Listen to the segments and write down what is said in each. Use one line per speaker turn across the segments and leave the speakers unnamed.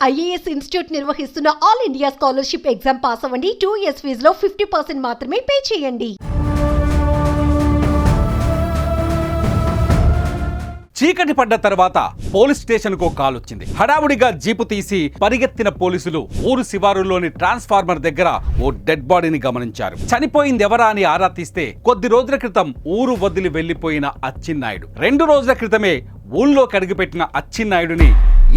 IAS institute నిర్వహిస్తున్న all India scholarship exam pass అవ్వండి. 2 years ఫీజులో 50% మాత్రమే పే చేయండి.
చీకటి పడ్డ తర్వాత పోలీస్ స్టేషన్ కు కాల్ వచ్చింది. హడావుడిగా జీపు తీసి పరిగెత్తిన పోలీసులు ఊరు శివారులోని ట్రాన్స్ఫార్మర్ దగ్గర ఓ డెడ్ బాడీని గమనించారు. చనిపోయింది ఎవరా అని ఆరా తీస్తే కొద్ది రోజుల క్రితం ఊరు వదిలి వెళ్లిపోయిన అచ్చిన్నాయుడు. 2 రోజుల క్రితమే ఊళ్ళోకి అడుగుపెట్టిన అచ్చిన్నాయుడిని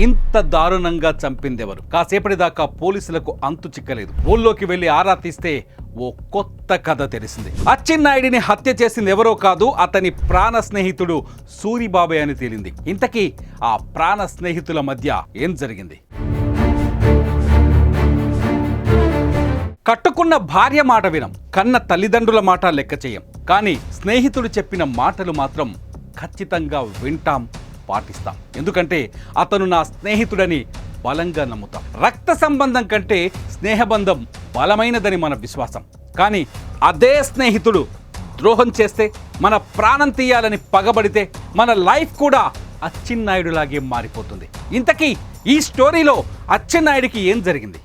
ఇంత దారుణంగా చంపిందెవరు? కాసేపటి దాకా పోలీసులకు అంతు చిక్కలేదు. ఊళ్ళోకి వెళ్లి ఆరా తీస్తే ఓ కొత్త కథ తెలిసింది. అచ్చిన్నాయుడిని హత్య చేసింది ఎవరో కాదు, అతని ప్రాణ స్నేహితుడు సూరిబాబే అని తేలింది. ఇంతకీ ఆ ప్రాణ స్నేహితుల మధ్య ఏం జరిగింది? కట్టుకున్న భార్య మాట వినం, కన్న తల్లిదండ్రుల మాట లెక్క చేయం, కానీ స్నేహితుడు చెప్పిన మాటలు మాత్రం ఖచ్చితంగా వింటాం, పాటిస్తాం. ఎందుకంటే అతను నా స్నేహితుడని బలంగా నమ్ముతాం. రక్త సంబంధం కంటే స్నేహబంధం బలమైనదని మన విశ్వాసం. కానీ అదే స్నేహితుడు ద్రోహం చేస్తే, మన ప్రాణం తీయాలని పగబడితే మన లైఫ్ కూడా అచ్చిన్నాయుడులాగే మారిపోతుంది. ఇంతకీ ఈ స్టోరీలో అచ్చెన్నాయుడికి ఏం జరిగింది?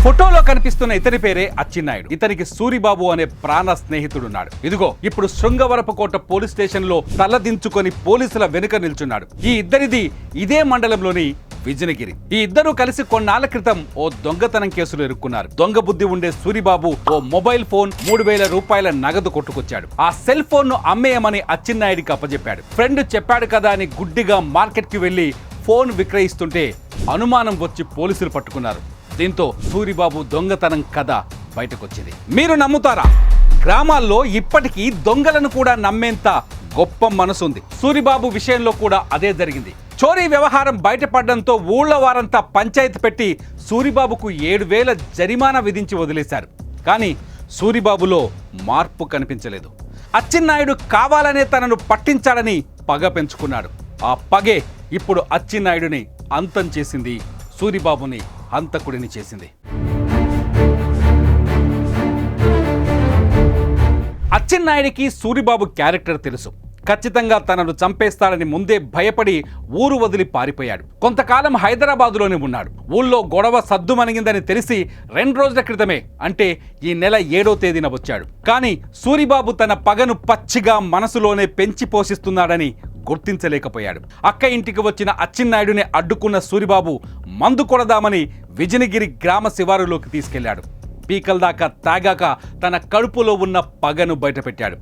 ఫోటోలో కనిపిస్తున్న ఇతని పేరే అచ్చిన్నాయుడు. ఇతనికి సూరిబాబు అనే ప్రాణ స్నేహితుడున్నాడు. ఇదిగో ఇప్పుడు శృంగవరపుకోట పోలీస్ స్టేషన్ లో తలదించుకొని పోలీసుల వెనుక నిల్చున్నాడు. ఈ ఇద్దరిది ఇదే మండలంలోని విజయగిరి. ఈ ఇద్దరు కలిసి కొన్నాళ్ల క్రితం ఓ దొంగతనం కేసులు ఇరుక్కున్నారు. దొంగ బుద్ధి ఉండే సూరిబాబు ఓ మొబైల్ ఫోన్, 3000 రూపాయల నగదు కొట్టుకొచ్చాడు. ఆ సెల్ ఫోన్ ను అమ్మేయమని అచ్చిన్నాయుడికి అప్పచెప్పాడు. ఫ్రెండ్ చెప్పాడు కదా అని గుడ్డిగా మార్కెట్ కి వెళ్లి ఫోన్ విక్రయిస్తుంటే అనుమానం వచ్చి పోలీసులు పట్టుకున్నారు. దీంతో సూరిబాబు దొంగతనం కథ బయటకొచ్చింది. మీరు నమ్ముతారా? గ్రామాల్లో ఇప్పటికీ దొంగలను కూడా నమ్మేంత గొప్ప మనసుంది. సూరిబాబు విషయంలో కూడా అదే జరిగింది. చోరీ వ్యవహారం బయటపడడంతో ఊళ్ళో వారంతా పంచాయతీ పెట్టి సూరిబాబుకు 7,000 జరిమానా విధించి వదిలేశారు. కానీ సూరిబాబులో మార్పు కనిపించలేదు. అచ్చిన్నాయుడు కావాలనే తనను పట్టించాడని పగ పెంచుకున్నాడు. ఆ పగే ఇప్పుడు అచ్చిన్నాయుడిని అంతం చేసింది, సూరిబాబుని హంతకుడిని చేసింది. అచ్చెన్నాయుడికి సూరిబాబు క్యారెక్టర్ తెలుసు. ఖచ్చితంగా తనను చంపేస్తాడని ముందే భయపడి ఊరు వదిలి పారిపోయాడు. కొంతకాలం హైదరాబాదులోనే ఉన్నాడు. ఊళ్ళో గొడవ సద్దుమణిగిందని తెలిసి 2 రోజుల క్రితమే, అంటే ఈ నెల 7వ తేదీన వచ్చాడు. కానీ సూరిబాబు తన పగను పచ్చిగా మనసులోనే పెంచి పోషిస్తున్నాడని గుర్తించలేకపోయాడు. అక్క ఇంటికి వచ్చిన అచ్చెన్నాయుడిని అడ్డుకున్న సూరిబాబు మందు కొడదామని విజయగిరి గ్రామ శివారులోకి తీసుకెళ్లాడు. పీకల దాకా తాగాక తన కడుపులో ఉన్న పగను బయటపెట్టాడు.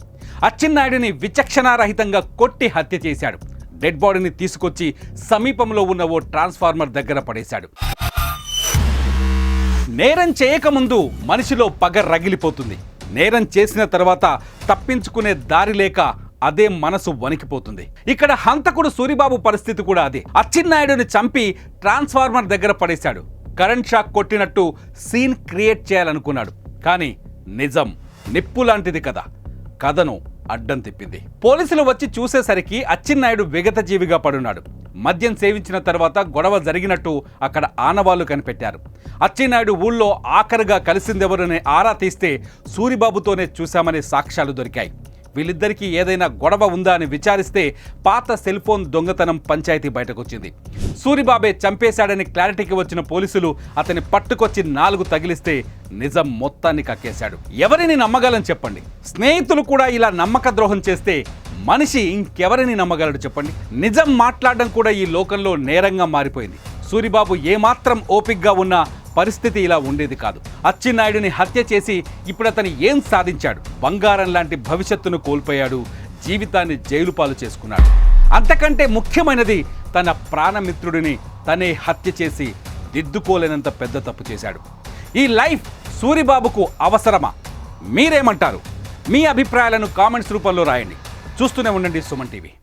అచ్చెన్నాయుడిని విచక్షణారహితంగా కొట్టి హత్య చేశాడు. డెడ్ బాడీని తీసుకొచ్చి సమీపంలో ఉన్న ఓ ట్రాన్స్ఫార్మర్ దగ్గర పడేశాడు. నేరం చేయకముందు మనిషిలో పగ రగిలిపోతుంది. నేరం చేసిన తర్వాత తప్పించుకునే దారి లేక అదే మనసు వణికిపోతుంది. ఇక్కడ హంతకుడు సూరిబాబు పరిస్థితి కూడా అదే. అచ్చెన్నాయుడిని చంపి ట్రాన్స్ఫార్మర్ దగ్గర పడేశాడు. కరెంట్ షాక్ కొట్టినట్టు సీన్ క్రియేట్ చేయాలనుకున్నాడు. కానీ నిజం నిప్పు లాంటిది కదా, కథను అడ్డం తిప్పింది. పోలీసులు వచ్చి చూసేసరికి అచ్చెన్నాయుడు విగత జీవిగా పడున్నాడు. మద్యం సేవించిన తర్వాత గొడవ జరిగినట్టు అక్కడ ఆనవాళ్లు కనిపెట్టారు. అచ్చెన్నాయుడు ఊళ్ళో ఆఖరుగా కలిసిందెవరని ఆరా తీస్తే సూరిబాబుతోనే చూశామనే సాక్ష్యాలు దొరికాయి. వీళ్ళిద్దరికీ ఏదైనా గొడవ ఉందా అని విచారిస్తే పాత సెల్ ఫోన్ దొంగతనం పంచాయతీ బయటకొచ్చింది. సూరిబాబే చంపేశాడని క్లారిటీకి వచ్చిన పోలీసులు అతని పట్టుకొచ్చి 4 తగిలిస్తే నిజం మొత్తాన్ని కక్కేశాడు. ఎవరిని నమ్మగలని చెప్పండి? స్నేహితులు కూడా ఇలా నమ్మక ద్రోహం చేస్తే మనిషి ఇంకెవరిని నమ్మగలడు చెప్పండి? నిజం మాట్లాడడం కూడా ఈ లోకంలో నేరంగా మారిపోయింది. సూరిబాబు ఏమాత్రం ఓపికగా ఉన్న పరిస్థితి ఇలా ఉండేది కాదు. అచ్చెన్నాయుడిని హత్య చేసి ఇప్పుడు అతను ఏం సాధించాడు? బంగారం లాంటి భవిష్యత్తును కోల్పోయాడు. జీవితాన్ని జైలు పాలు చేసుకున్నాడు. అంతకంటే ముఖ్యమైనది తన ప్రాణమిత్రుడిని తనే హత్య చేసి దిద్దుకోలేనంత పెద్ద తప్పు చేశాడు. ఈ లైఫ్ సూరిబాబుకు అవసరమా? మీరేమంటారు? మీ అభిప్రాయాలను కామెంట్స్ రూపంలో రాయండి. చూస్తూనే ఉండండి సుమన్ టీవీ.